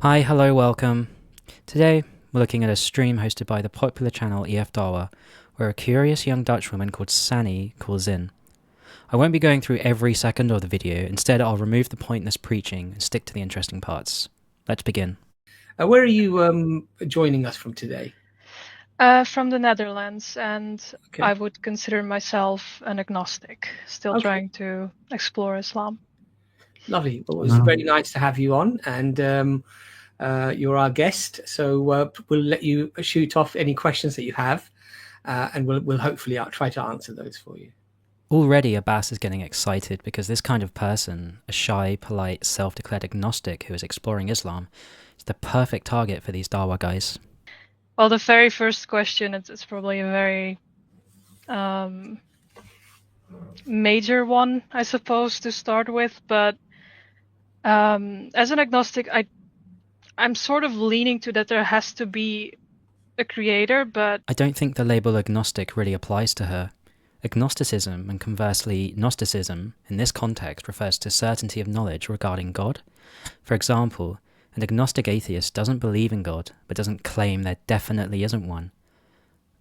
Hi, hello, welcome. Today, we're looking at a stream hosted by the popular channel Dawah, where a curious young Dutch woman called Sani calls in. I won't be going through every second of the video, instead I'll remove the pointless preaching and stick to the interesting parts. Let's begin. Where are you joining us from today? From the Netherlands, and Okay. I would consider myself an agnostic, still trying to explore Islam. Lovely. Well, it was very nice to have you on, and you're our guest, so we'll let you shoot off any questions that you have, and we'll hopefully try to answer those for you. Already Abbas is getting excited because this kind of person, a shy, polite, self-declared agnostic who is exploring Islam, is the perfect target for these Dawah guys. Well, the very first question, it's probably a very major one, I suppose, to start with, but as an agnostic, I'm sort of leaning to that there has to be a creator, but I don't think the label agnostic really applies to her. Agnosticism, and conversely Gnosticism, in this context refers to certainty of knowledge regarding God. For example, an agnostic atheist doesn't believe in God, but doesn't claim there definitely isn't one.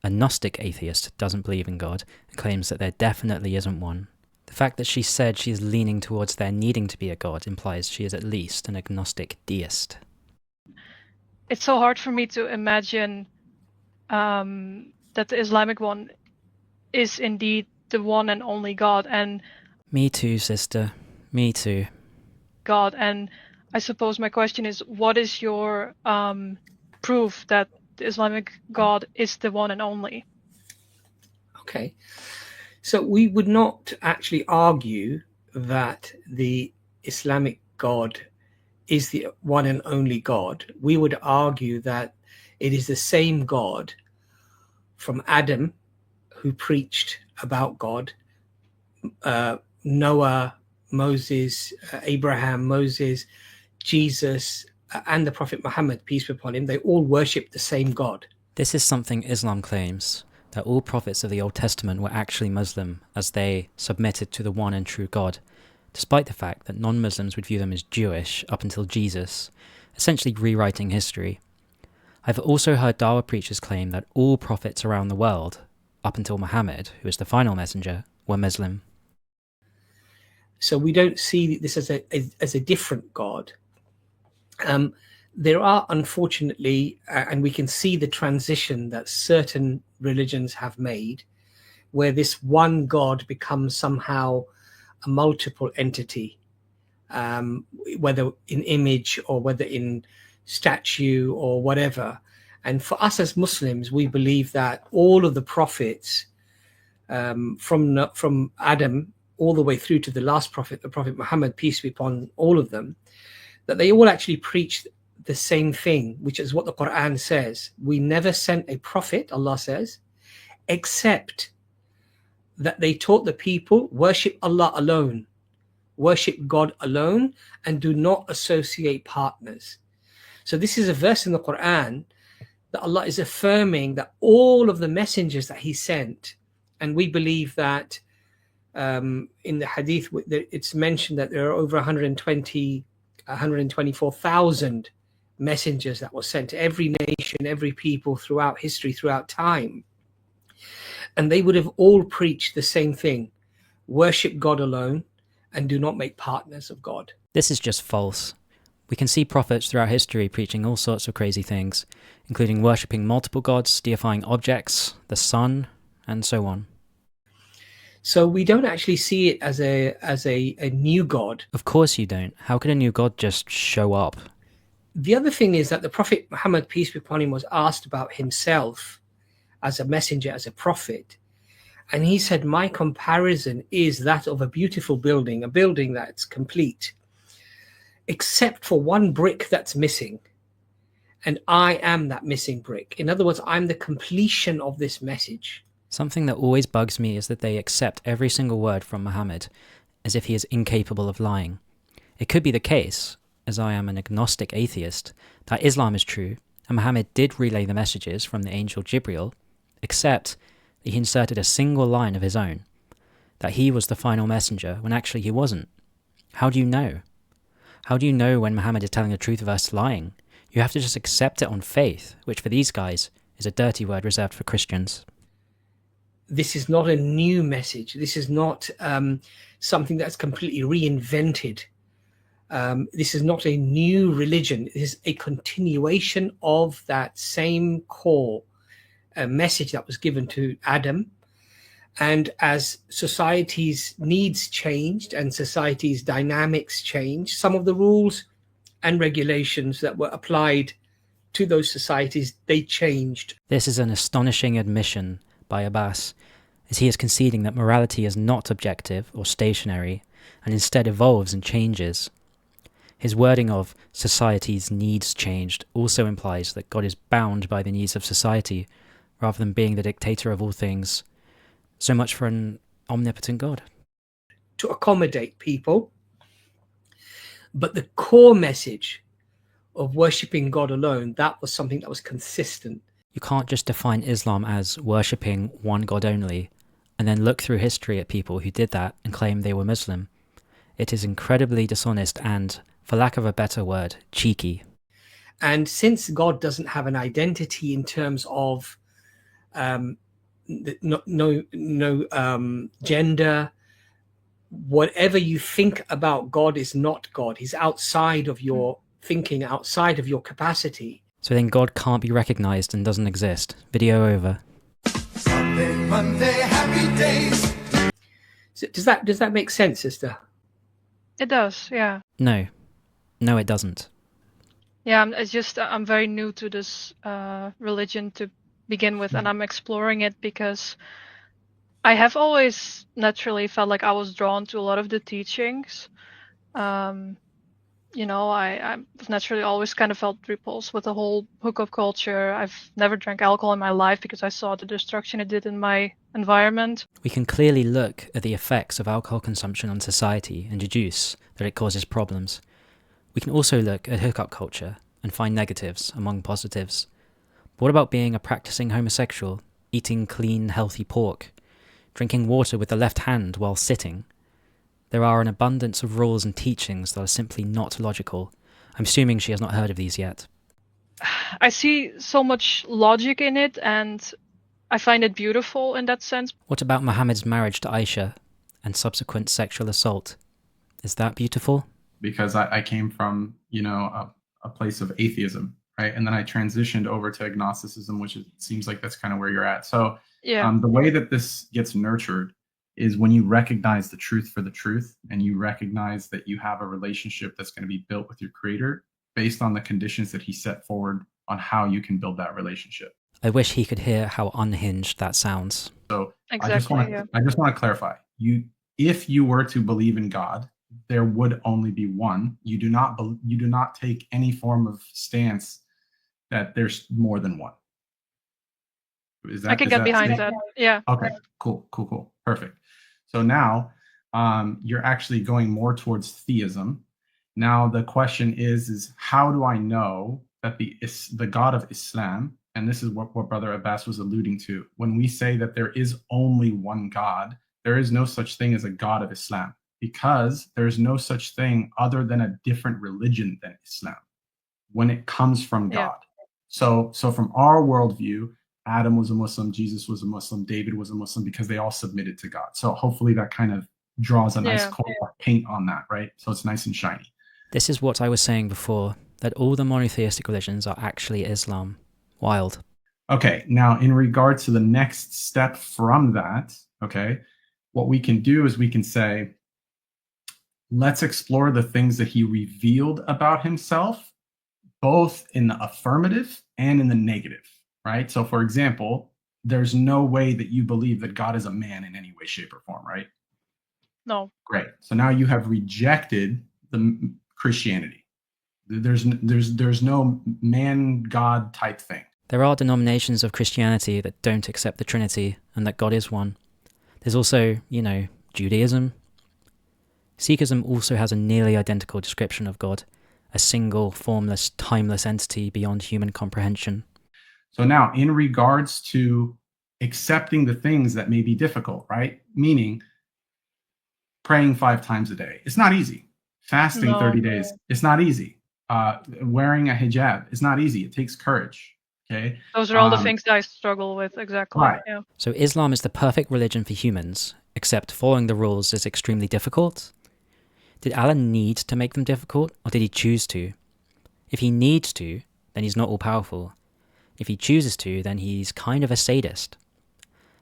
A Gnostic atheist doesn't believe in God, and claims that there definitely isn't one. The fact that she said she is leaning towards there needing to be a God implies she is at least an agnostic deist. it's so hard for me to imagine that the Islamic one is indeed the one and only God, and Me too, sister. Me too. God. And I suppose my question is, what is your proof that the Islamic God is the one and only? Okay. So we would not actually argue that the Islamic God is the one and only God. We would argue that it is the same God from Adam, who preached about God, Noah, Moses, Abraham, Moses, Jesus, and the Prophet Muhammad, peace be upon him. They all worship the same God. This is something Islam claims, that all prophets of the Old Testament were actually Muslim, as they submitted to the one and true God, despite the fact that non-Muslims would view them as Jewish up until Jesus, essentially rewriting history. I've also heard Dawah preachers claim that all prophets around the world, up until Muhammad, who is the final messenger, were Muslim. So we don't see this as a different God. There are, unfortunately, and we can see the transition that certain religions have made, where this one God becomes somehow a multiple entity, whether in image or whether in statue or whatever. And for us as Muslims, we believe that all of the prophets, from Adam all the way through to the last prophet, the Prophet Muhammad, peace be upon all of them, that they all actually preach the same thing, which is what the Quran says. We never sent a prophet, Allah says, except that they taught the people, worship Allah alone, worship God alone, and do not associate partners. So this is a verse in the Quran that Allah is affirming that all of the messengers that he sent, and we believe that in the hadith it's mentioned that there are over 124,000 messengers that were sent to every nation, every people throughout history, throughout time. And they would have all preached the same thing: worship God alone and do not make partners of God. This is just false. We can see prophets throughout history preaching all sorts of crazy things, including worshipping multiple gods, deifying objects, the sun, and so on. So we don't actually see it as a new God. Of course you don't. How could a new God just show up? The other thing is that the Prophet Muhammad, peace be upon him, was asked about himself as a messenger, as a prophet. And he said, my comparison is that of a beautiful building, a building that's complete, except for one brick that's missing. And I am that missing brick. In other words, I'm the completion of this message. Something that always bugs me is that they accept every single word from Muhammad as if he is incapable of lying. It could be the case, as I am an agnostic atheist, that Islam is true and Muhammad did relay the messages from the angel Jibril, except that he inserted a single line of his own, that he was the final messenger when actually he wasn't. How do you know? How do you know when Muhammad is telling the truth versus lying? You have to just accept it on faith, which for these guys is a dirty word reserved for Christians. This is not a new message. This is not something that's completely reinvented. This is not a new religion. It is a continuation of that same core message that was given to Adam. And as society's needs changed and society's dynamics changed, some of the rules and regulations that were applied to those societies, they changed. This is an astonishing admission by Abbas, as he is conceding that morality is not objective or stationary, and instead evolves and changes. His wording of society's needs changed also implies that God is bound by the needs of society, rather than being the dictator of all things. So much for an omnipotent God. To accommodate people. But the core message of worshipping God alone, that was something that was consistent. You can't just define Islam as worshipping one God only, and then look through history at people who did that and claim they were Muslim. It is incredibly dishonest and, for lack of a better word, cheeky. And since God doesn't have an identity in terms of no gender, whatever you think about God is not God. He's outside of your thinking, outside of your capacity. So then God can't be recognized and doesn't exist. Video over. Sunday, Monday, happy days. So does that make sense, sister? It does, yeah. No, it doesn't. Yeah, I'm very new to this religion to begin with, and I'm exploring it because I have always naturally felt like I was drawn to a lot of the teachings. I've naturally always kind of felt repulsed with the whole hookup culture. I've never drank alcohol in my life because I saw the destruction it did in my environment. We can clearly look at the effects of alcohol consumption on society and deduce that it causes problems. We can also look at hookup culture and find negatives among positives. But what about being a practicing homosexual, eating clean, healthy pork, drinking water with the left hand while sitting? There are an abundance of rules and teachings that are simply not logical. I'm assuming she has not heard of these yet. I see so much logic in it, and I find it beautiful in that sense. What about Muhammad's marriage to Aisha and subsequent sexual assault? Is that beautiful? Because I came from, a place of atheism, right? And then I transitioned over to agnosticism, which it seems like that's kind of where you're at. So Yeah. The way that this gets nurtured is when you recognize the truth for the truth, and you recognize that you have a relationship that's going to be built with your creator based on the conditions that he set forward on how you can build that relationship. I wish he could hear how unhinged that sounds. So Exactly, I just want to clarify, if you were to believe in God, there would only be one. You do not take any form of stance that there's more than one. I can get behind that. Yeah. Okay, cool. Perfect. So now you're actually going more towards theism. Now the question is how do I know that the God of Islam, and this is what Brother Abbas was alluding to, when we say that there is only one God, there is no such thing as a God of Islam, because there's no such thing other than a different religion than Islam when it comes from God. So from our worldview, Adam was a Muslim, Jesus was a Muslim, David was a Muslim, because they all submitted to God. So hopefully that kind of draws a nice coat of paint on that, right? So it's nice and shiny. This is what I was saying before, that all the monotheistic religions are actually Islam. Wild. Okay, now in regards to the next step from that, okay, what we can do is we can say, let's explore the things that he revealed about himself, both in the affirmative and in the negative, right? So for example, there's no way that you believe that God is a man in any way, shape, or form, right? No. Great. So now you have rejected the Christianity. There's no man-God type thing. There are denominations of Christianity that don't accept the Trinity and that God is one. There's also, Judaism. Sikhism also has a nearly identical description of God, a single, formless, timeless entity beyond human comprehension. So now, in regards to accepting the things that may be difficult, right? Meaning praying 5 times a day. It's not easy. Fasting 30 days. It's not easy. wearing a hijab is not easy. It takes courage. Okay. Those are all the things that I struggle with, exactly. Right. Yeah. So Islam is the perfect religion for humans, except following the rules is extremely difficult? Did Allah need to make them difficult, or did he choose to? If he needs to, then he's not all-powerful. If he chooses to, then he's kind of a sadist.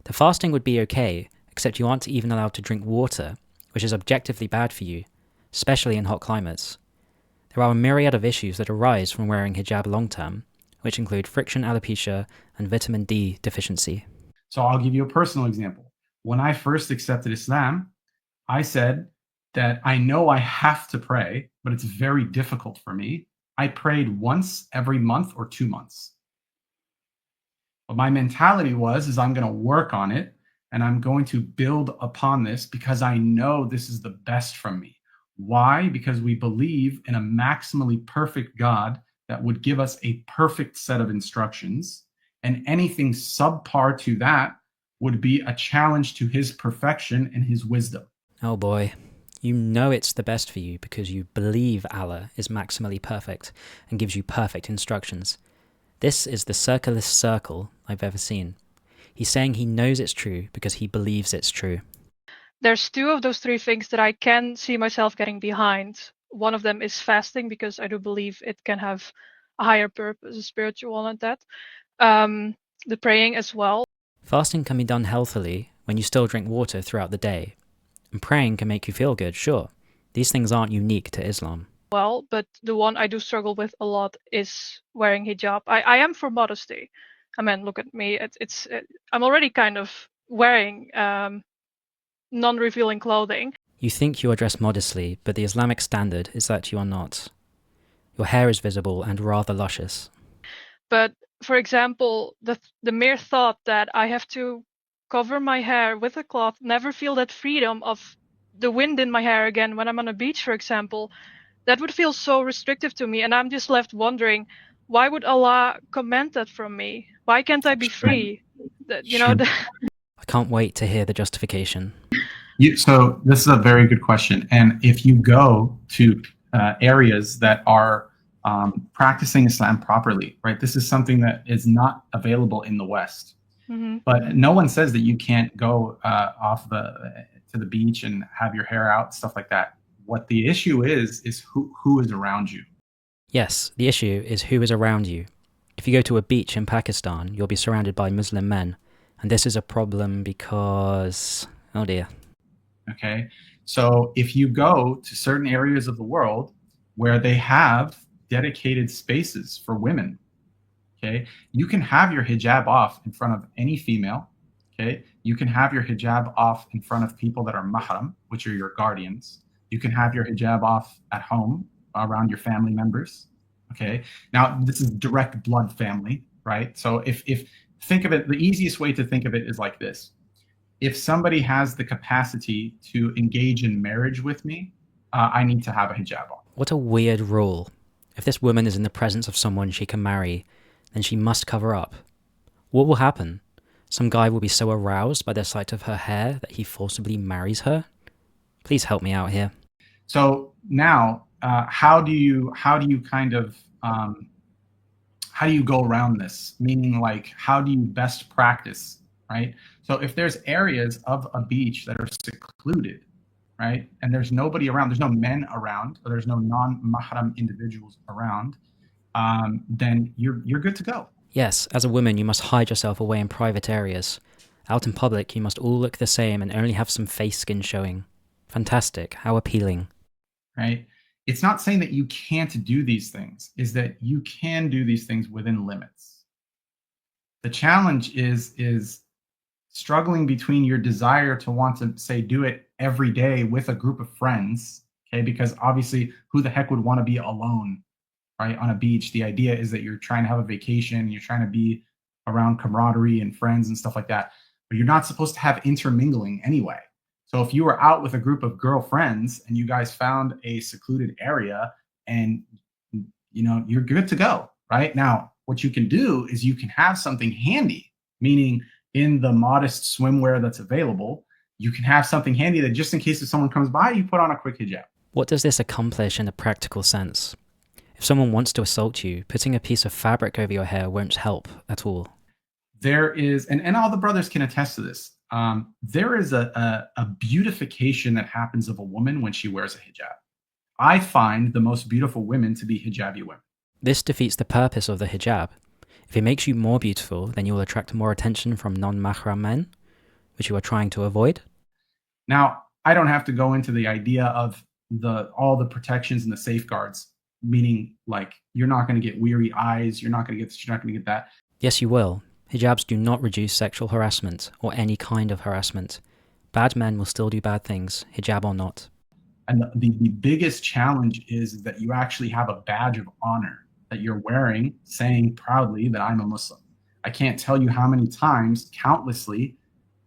The fasting would be okay, except you aren't even allowed to drink water, which is objectively bad for you, especially in hot climates. There are a myriad of issues that arise from wearing hijab long-term, which include friction alopecia and vitamin D deficiency. So I'll give you a personal example. When I first accepted Islam, I said that I know I have to pray, but it's very difficult for me. I prayed once every month or 2 months. But my mentality is I'm going to work on it and I'm going to build upon this because I know this is the best from me. Why? Because we believe in a maximally perfect God that would give us a perfect set of instructions, and anything subpar to that would be a challenge to his perfection and his wisdom. Oh boy. You know it's the best for you because you believe Allah is maximally perfect and gives you perfect instructions. This is the circular circle I've ever seen. He's saying he knows it's true because he believes it's true. There's 2 of those 3 things that I can see myself getting behind. One of them is fasting, because I do believe it can have a higher purpose, a spiritual one at that. The praying as well. Fasting can be done healthily when you still drink water throughout the day. And praying can make you feel good, sure. These things aren't unique to Islam. Well, but the one I do struggle with a lot is wearing hijab. I am for modesty. I mean, look at me. I'm already kind of wearing non-revealing clothing. You think you are dressed modestly, but the Islamic standard is that you are not. Your hair is visible and rather luscious. But, for example, the mere thought that I have to cover my hair with a cloth, never feel that freedom of the wind in my hair again when I'm on a beach, for example, that would feel so restrictive to me. And I'm just left wondering, why would Allah command that from me? Why can't I be free? I can't wait to hear the justification. So this is a very good question. And if you go to areas that are practicing Islam properly, right, this is something that is not available in the West. Mm-hmm. But no one says that you can't go to the beach and have your hair out, stuff like that. What the issue is who is around you. Yes, the issue is who is around you. If you go to a beach in Pakistan, you'll be surrounded by Muslim men. And this is a problem because, oh dear. Okay, so if you go to certain areas of the world where they have dedicated spaces for women, okay, you can have your hijab off in front of any female. Okay, you can have your hijab off in front of people that are mahram, which are your guardians. You can have your hijab off at home around your family members. Okay, now this is direct blood family, right? So if think of it, the easiest way to think of it is like this. If somebody has the capacity to engage in marriage with me, I need to have a hijab on. What a weird rule. If this woman is in the presence of someone she can marry, then she must cover up. What will happen? Some guy will be so aroused by the sight of her hair that he forcibly marries her? Please help me out here. So now, how do you go around this? Meaning, like, how do you best practice, right? So if there's areas of a beach that are secluded, right, and there's nobody around, there's no men around, or there's no non-mahram individuals around, then you're good to go. Yes, as a woman, you must hide yourself away in private areas. Out in public, you must all look the same and only have some face skin showing. Fantastic. How appealing. Right? It's not saying that you can't do these things, is that you can do these things within limits. The challenge is struggling between your desire to want to, say, do it every day with a group of friends, okay? Because obviously, who the heck would want to be alone, right, on a beach? The idea is that you're trying to have a vacation, you're trying to be around camaraderie and friends and stuff like that, but you're not supposed to have intermingling anyway. So if you were out with a group of girlfriends and you guys found a secluded area and, you know, you're good to go, right? Now, what you can do is you can have something handy, meaning in the modest swimwear that's available, you can have something handy that just in case if someone comes by, you put on a quick hijab. What does this accomplish in a practical sense? If someone wants to assault you, putting a piece of fabric over your hair won't help at all. There is, and all the brothers can attest to this, there is a beautification that happens of a woman when she wears a hijab. I find the most beautiful women to be hijabi women. This defeats the purpose of the hijab. If it makes you more beautiful, then you will attract more attention from non-mahram men, which you are trying to avoid. Now, I don't have to go into the idea of all the protections and the safeguards, meaning like you're not going to get weary eyes, you're not going to get this, you're not going to get that. Yes, you will. Hijabs do not reduce sexual harassment or any kind of harassment. Bad men will still do bad things, hijab or not. And the biggest challenge is that you actually have a badge of honor that you're wearing, saying proudly that I'm a Muslim. I can't tell you how many times, countlessly,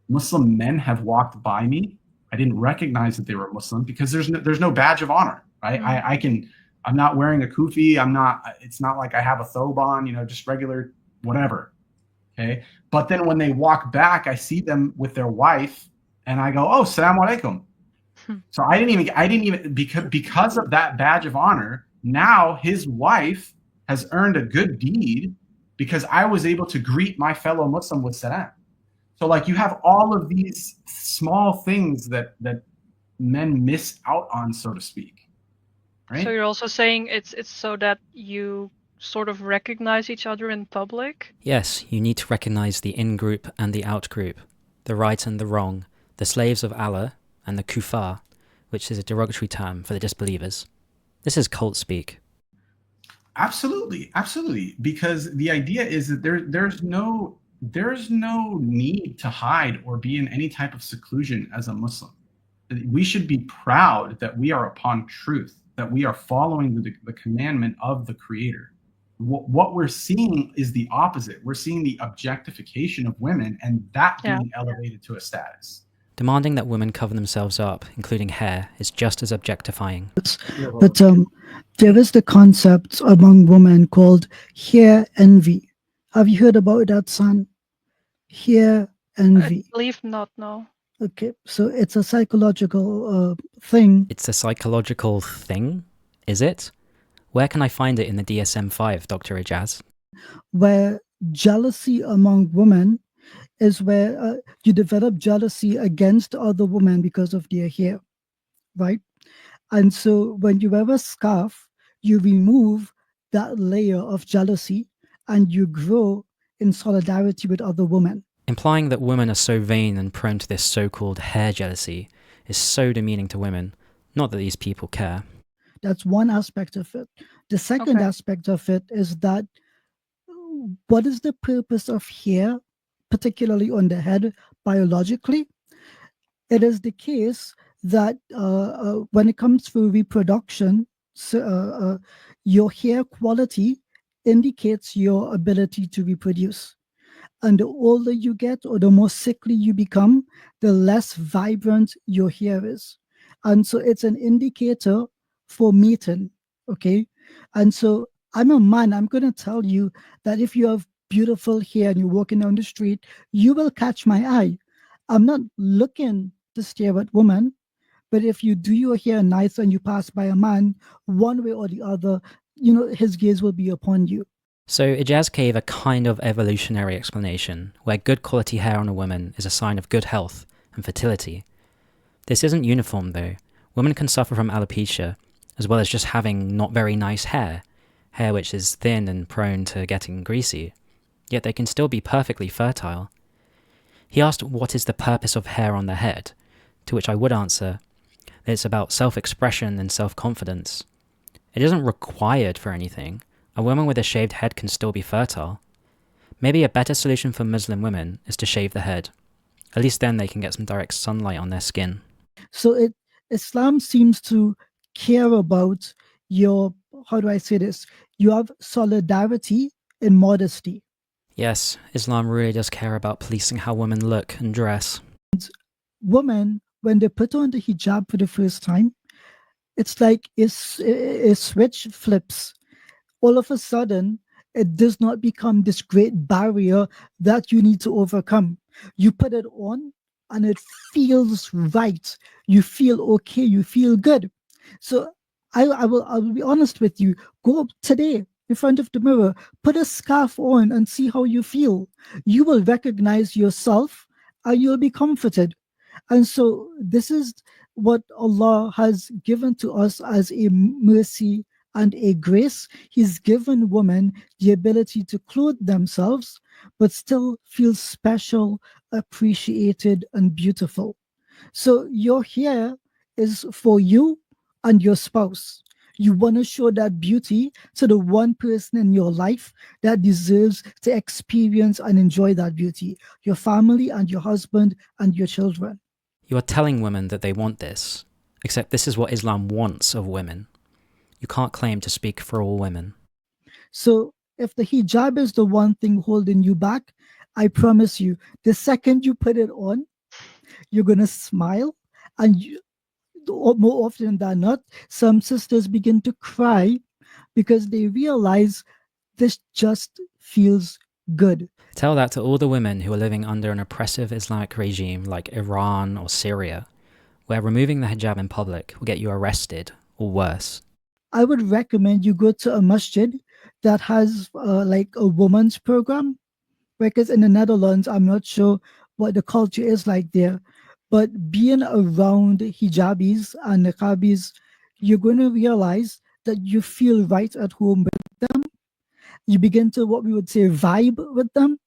Muslim men have walked by me. I didn't recognize that they were Muslim because there's no badge of honor, right? I'm not wearing a kufi. It's not like I have a thobe on, just regular whatever. Okay. But then when they walk back, I see them with their wife and I go, oh, salaam alaikum. So I didn't even, because of that badge of honor, now his wife has earned a good deed because I was able to greet my fellow Muslim with salam. So like you have all of these small things that men miss out on, so to speak. Right? So you're also saying it's so that you sort of recognize each other in public? Yes, you need to recognize the in-group and the out-group, the right and the wrong, the slaves of Allah and the kuffar, which is a derogatory term for the disbelievers. This is cult speak. Absolutely, absolutely. Because the idea is that there's no need to hide or be in any type of seclusion as a Muslim. We should be proud that we are upon truth, that we are following the commandment of the Creator. What we're seeing is the opposite. We're seeing the objectification of women and that being elevated to a status. Demanding that women cover themselves up, including hair, is just as objectifying. But there is the concept among women called hair envy. Have you heard about that, son? Hair envy. I believe not, no. Okay, so it's a psychological thing. It's a psychological thing? Is it? Where can I find it in the DSM-5, Dr. Ijaz? Where jealousy among women is where you develop jealousy against other women because of their hair, right? And so when you wear a scarf, you remove that layer of jealousy and you grow in solidarity with other women. Implying that women are so vain and prone to this so-called hair jealousy is so demeaning to women. Not that these people care. That's one aspect of it. The second aspect of it is that what is the purpose of hair, particularly on the head, biologically? It is the case that when it comes to reproduction, your hair quality indicates your ability to reproduce. And the older you get or the more sickly you become, the less vibrant your hair is. And so it's an indicator for mating, okay? And so I'm a man, I'm going to tell you that if you have beautiful hair and you're walking down the street, you will catch my eye. I'm not looking to stare at women, but if you do your hair nice and you pass by a man, one way or the other, his gaze will be upon you. So Ijaz gave a kind of evolutionary explanation, where good quality hair on a woman is a sign of good health and fertility. This isn't uniform though. Women can suffer from alopecia, as well as just having not very nice hair which is thin and prone to getting greasy, yet they can still be perfectly fertile. He asked what is the purpose of hair on the head, to which I would answer that it's about self-expression and self-confidence. It isn't required for anything. A woman with a shaved head can still be fertile. Maybe a better solution for Muslim women is to shave the head. At least then they can get some direct sunlight on their skin. So Islam seems to care about your, how do I say this? You have solidarity in modesty. Yes, Islam really does care about policing how women look and dress. Women, when they put on the hijab for the first time, it's like a switch flips. All of a sudden, it does not become this great barrier that you need to overcome. You put it on and it feels right. You feel okay. You feel good. So I will be honest with you. Go up today in front of the mirror, put a scarf on and see how you feel. You will recognize yourself and you'll be comforted. And so this is what Allah has given to us as a mercy and a grace. He's given women the ability to clothe themselves, but still feel special, appreciated, and beautiful. So your hair is for you and your spouse. You want to show that beauty to the one person in your life that deserves to experience and enjoy that beauty, your family and your husband and your children. You are telling women that they want this, except this is what Islam wants of women. You can't claim to speak for all women. So if the hijab is the one thing holding you back, I promise you, the second you put it on, you're going to smile. And more often than not, some sisters begin to cry because they realize this just feels good. Tell that to all the women who are living under an oppressive Islamic regime like Iran or Syria, where removing the hijab in public will get you arrested or worse. I would recommend you go to a masjid that has like a woman's program, because in the Netherlands, I'm not sure what the culture is like there, but being around hijabis and niqabis, you're going to realize that you feel right at home with them. You begin to, what we would say, vibe with them,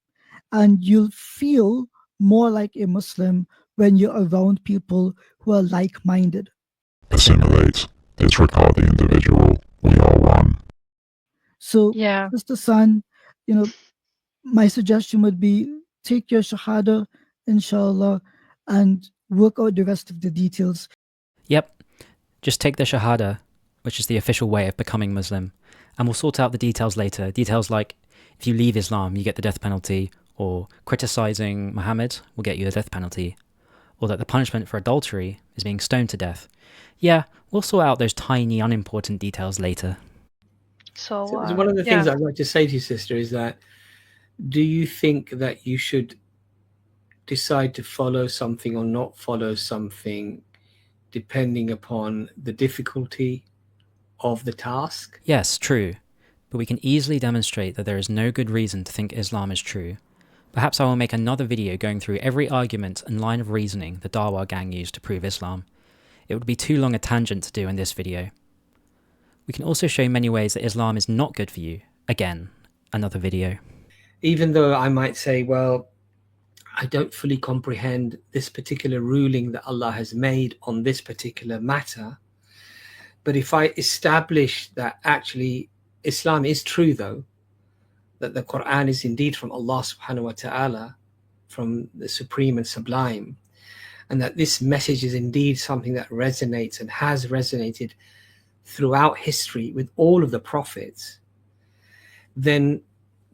and you'll feel more like a Muslim when you're around people who are like-minded. Assimilate, disregard the individual, we are one. So, Yeah. Mr. San, my suggestion would be take your shahada, inshallah, and work out the rest of the details. Yep, just take the shahada, which is the official way of becoming Muslim, and we'll sort out the details later. Details like if you leave Islam, you get the death penalty, or criticizing Muhammad will get you the death penalty, or that the punishment for adultery is being stoned to death. Yeah, we'll sort out those tiny, unimportant details later. So one of the things I'd like to say to you, sister, is that do you think that you should decide to follow something or not follow something depending upon the difficulty of the task? Yes, true. But we can easily demonstrate that there is no good reason to think Islam is true. Perhaps I will make another video going through every argument and line of reasoning the Dawah gang used to prove Islam. It would be too long a tangent to do in this video. We can also show many ways that Islam is not good for you. Again, another video. Even though I might say, well, I don't fully comprehend this particular ruling that Allah has made on this particular matter, but if I establish that actually Islam is true, though, that the Quran is indeed from Allah subhanahu wa ta'ala, from the Supreme and Sublime, and that this message is indeed something that resonates and has resonated throughout history with all of the prophets, then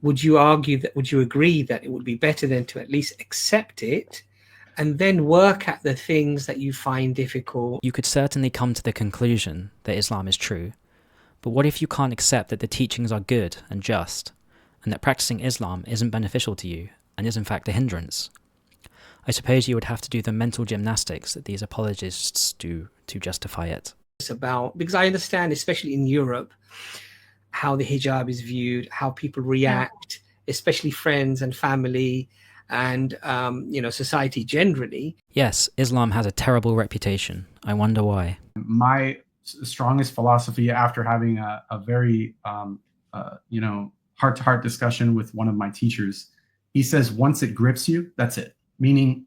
would you agree that it would be better then to at least accept it and then work at the things that you find difficult? You could certainly come to the conclusion that Islam is true, but what if you can't accept that the teachings are good and just, and that practicing Islam isn't beneficial to you and is in fact a hindrance? I suppose you would have to do the mental gymnastics that these apologists do to justify it. It's about, because I understand, especially in Europe, how the hijab is viewed, how people react, especially friends and family and, society generally. Yes, Islam has a terrible reputation. I wonder why. My strongest philosophy, after having a very, heart-to-heart discussion with one of my teachers, he says, once it grips you, that's it. Meaning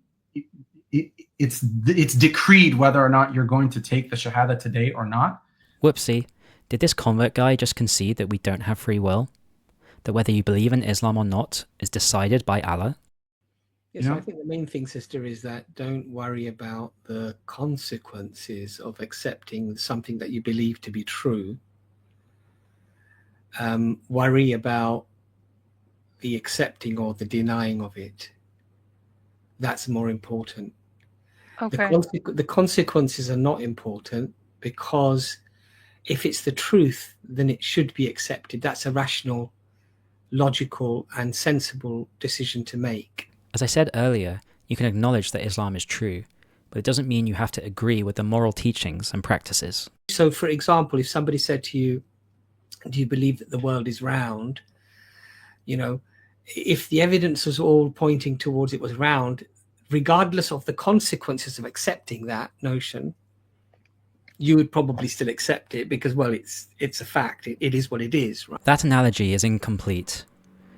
it's decreed whether or not you're going to take the Shahada today or not. Whoopsie. Did this convert guy just concede that we don't have free will? That whether you believe in Islam or not is decided by Allah? Yes, I think the main thing, sister, is that don't worry about the consequences of accepting something that you believe to be true. Worry about the accepting or the denying of it. That's more important. Okay. The consequences are not important, because if it's the truth, then it should be accepted. That's a rational, logical, and sensible decision to make. As I said earlier, you can acknowledge that Islam is true, but it doesn't mean you have to agree with the moral teachings and practices. So, for example, if somebody said to you, do you believe that the world is round? You know, if the evidence was all pointing towards it was round, regardless of the consequences of accepting that notion, you would probably still accept it because, well, it's a fact. It is what it is, right? That analogy is incomplete.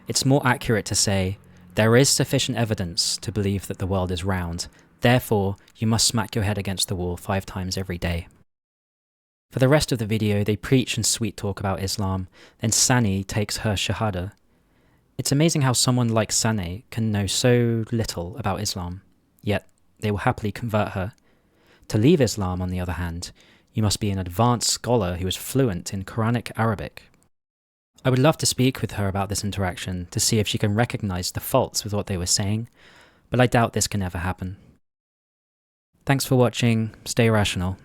It's more accurate to say, there is sufficient evidence to believe that the world is round. Therefore, you must smack your head against the wall 5 times every day. For the rest of the video, they preach and sweet talk about Islam, then Sani takes her Shahada. It's amazing how someone like Sani can know so little about Islam, yet they will happily convert her. To leave Islam, on the other hand, you must be an advanced scholar who is fluent in Quranic Arabic. I would love to speak with her about this interaction to see if she can recognize the faults with what they were saying, but I doubt this can ever happen. Thanks for watching, stay rational.